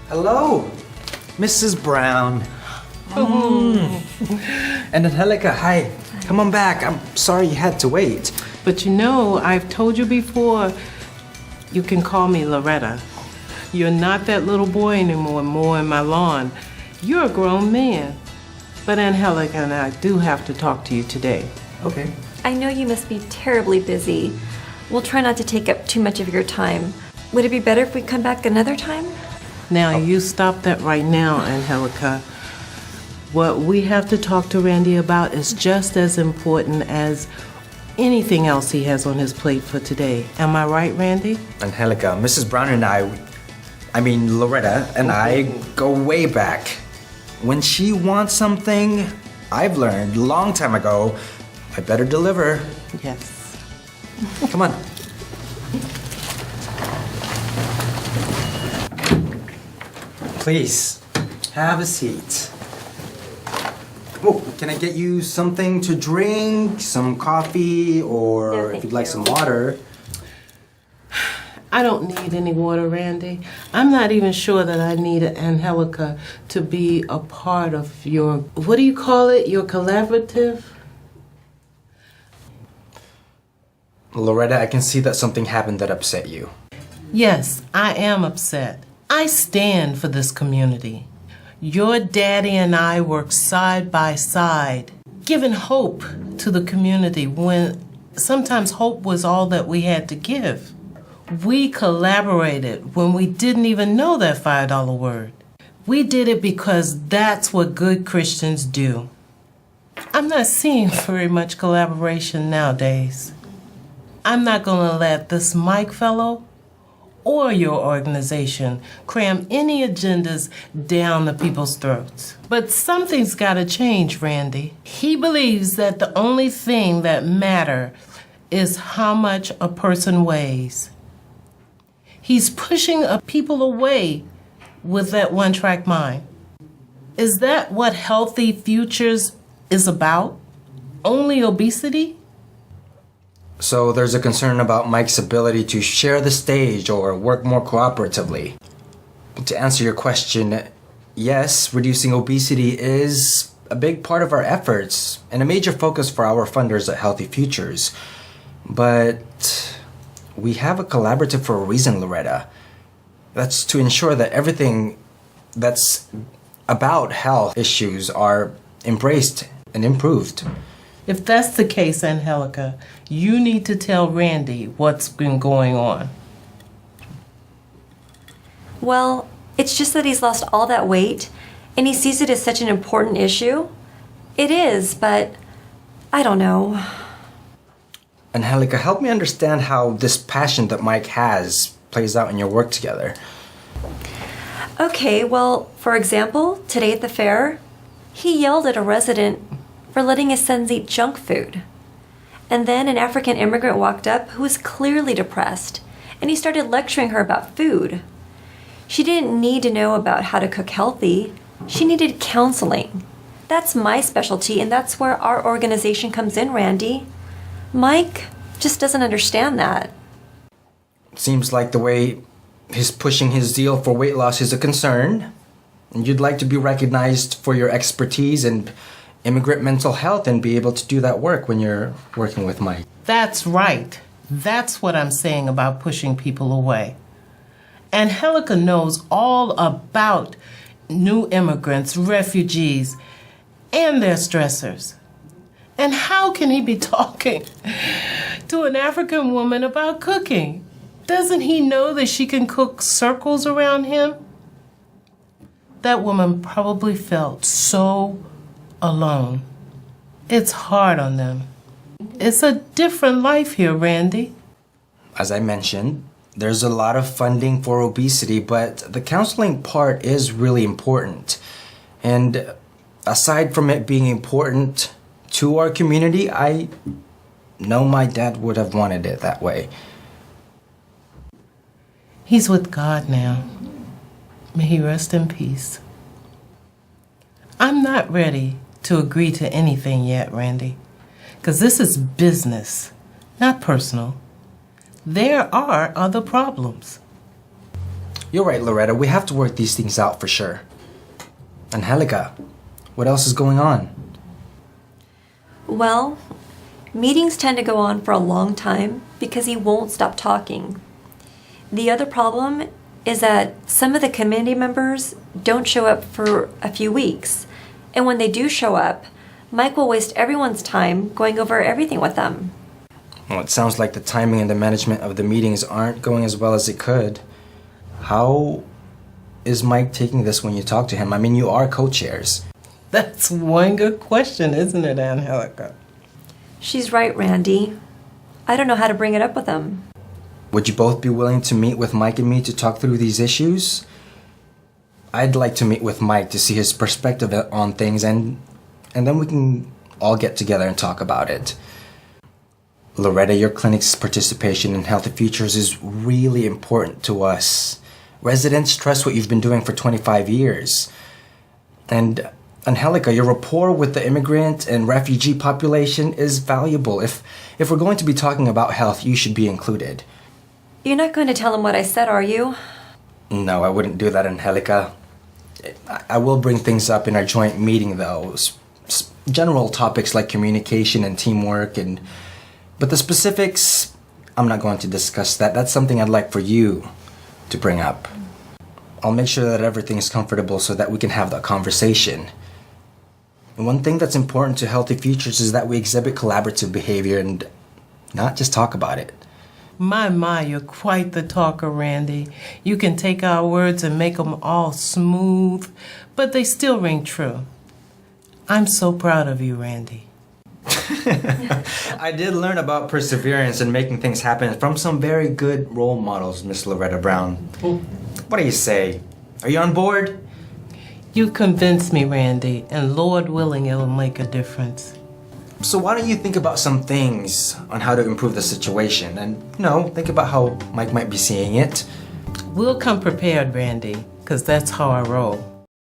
Hello, Mrs. Brown. And Angelica, hi. Come on back. I'm sorry you had to wait. But you know, I've told you before, you can call me Loretta. You're not that little boy anymore mowing my lawn. You're a grown man. But Angelica and I do have to talk to you today. Okay. I know you must be terribly busy. We'll try not to take up too much of your time. Would it be better if we come back another time? Now, you stop that right now, Angelica. What we have to talk to Randy about is just as important as anything else he has on his plate for today. Am I right, Randy? Angelica, Mrs. Brown and Loretta and I go way back. When she wants something, I've learned a long time ago, I better deliver. Yes. Come on. Please, have a seat. Oh, can I get you something to drink? Some coffee, or No, if thank you'd like you. some water? I don't need any water, Randy. I'm not even sure that I need Angelica to be a part of your, what do you call it, your collaborative? Loretta, I can see that something happened that upset you. Yes, I am upset. I stand for this community. Your daddy and I work side by side, giving hope to the community when sometimes hope was all that we had to give. We collaborated when we didn't even know that $5 word. We did it because that's what good Christians do. I'm not seeing very much collaboration nowadays. I'm not going to let this Mike fellow or your organization cram any agendas down the people's throats. But something's got to change, Randy. He believes that the only thing that matters is how much a person weighs. He's pushing people away with that one-track mind. Is that what Healthy Futures is about? Only obesity? So there's a concern about Mike's ability to share the stage or work more cooperatively. To answer your question, yes, reducing obesity is a big part of our efforts and a major focus for our funders at Healthy Futures. But we have a collaborative for a reason, Loretta. That's to ensure that everything that's about health issues are embraced and improved. If that's the case, Angelica, you need to tell Randy what's been going on. Well, it's just that he's lost all that weight, and he sees it as such an important issue. It is, but I don't know. Angelica, help me understand how this passion that Mike has plays out in your work together. Okay, well, for example, today at the fair, he yelled at a resident for letting his sons eat junk food. And then an African immigrant walked up who was clearly depressed, and he started lecturing her about food. She didn't need to know about how to cook healthy. She needed counseling. That's my specialty, and that's where our organization comes in, Randy. Mike just doesn't understand that. Seems like the way he's pushing his zeal for weight loss is a concern, and you'd like to be recognized for your expertise in immigrant mental health and be able to do that work when you're working with Mike. That's right. That's what I'm saying about pushing people away. Angelica knows all about new immigrants, refugees, and their stressors. And how can he be talking to an African woman about cooking? Doesn't he know that she can cook circles around him? That woman probably felt so alone. It's hard on them. It's a different life here, Randy. As I mentioned, there's a lot of funding for obesity, but the counseling part is really important. And aside from it being important to our community, I know my dad would have wanted it that way. He's with God now. May he rest in peace. I'm not ready to agree to anything yet, Randy, because this is business, not personal. There are other problems. You're right, Loretta. We have to work these things out for sure. Angelica, what else is going on? Well, meetings tend to go on for a long time because he won't stop talking. The other problem is that some of the committee members don't show up for a few weeks. And when they do show up, Mike will waste everyone's time going over everything with them. Well, it sounds like the timing and the management of the meetings aren't going as well as it could. How is Mike taking this when you talk to him? I mean, you are co-chairs. That's one good question, isn't it, Angelica? She's right, Randy. I don't know how to bring it up with him. Would you both be willing to meet with Mike and me to talk through these issues? I'd like to meet with Mike to see his perspective on things, and then we can all get together and talk about it. Loretta, your clinic's participation in Healthy Futures is really important to us. Residents trust what you've been doing for 25 years. And Angelica, your rapport with the immigrant and refugee population is valuable. If we're going to be talking about health, you should be included. You're not going to tell him what I said, are you? No, I wouldn't do that, Angelica. I will bring things up in our joint meeting, though. General topics like communication and teamwork, but the specifics, I'm not going to discuss that. That's something I'd like for you to bring up. I'll make sure that everything's comfortable so that we can have that conversation. And one thing that's important to Healthy Futures is that we exhibit collaborative behavior and not just talk about it. My, you're quite the talker, Randy. You can take our words and make them all smooth, but they still ring true. I'm so proud of you, Randy. I did learn about perseverance and making things happen from some very good role models, Miss Loretta Brown. What do you say? Are you on board? You convinced me, Randy, and Lord willing, it'll make a difference. So why don't you think about some things on how to improve the situation and, think about how Mike might be seeing it. We'll come prepared, Randy, because that's how I roll.